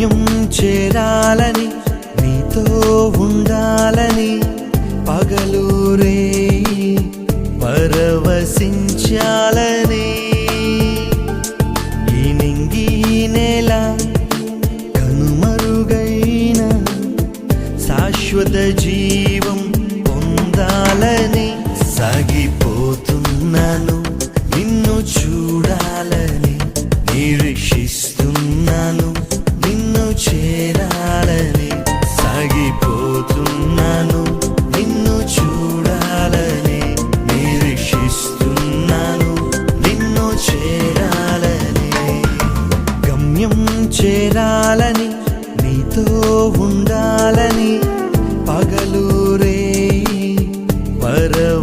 గమ్యం చేరాలని నీతో ఉండాలని పగలూరే పరవశించాలని ఈ నింగి నేల కనుమరుగైన శాశ్వత జీవం పొందాలని సాగిపోతున్నాను నిన్ను చూడాలని నిరీక్షిస్తున్నాను నిన్ను చేరాలని సాగిపోతున్నాను నిన్ను చూడాలని నిరీక్షిస్తున్నాను నిన్ను చేరాలని గమ్యం చేరాలని నీతో ఉండాలని పగలూరే పరవశించాలని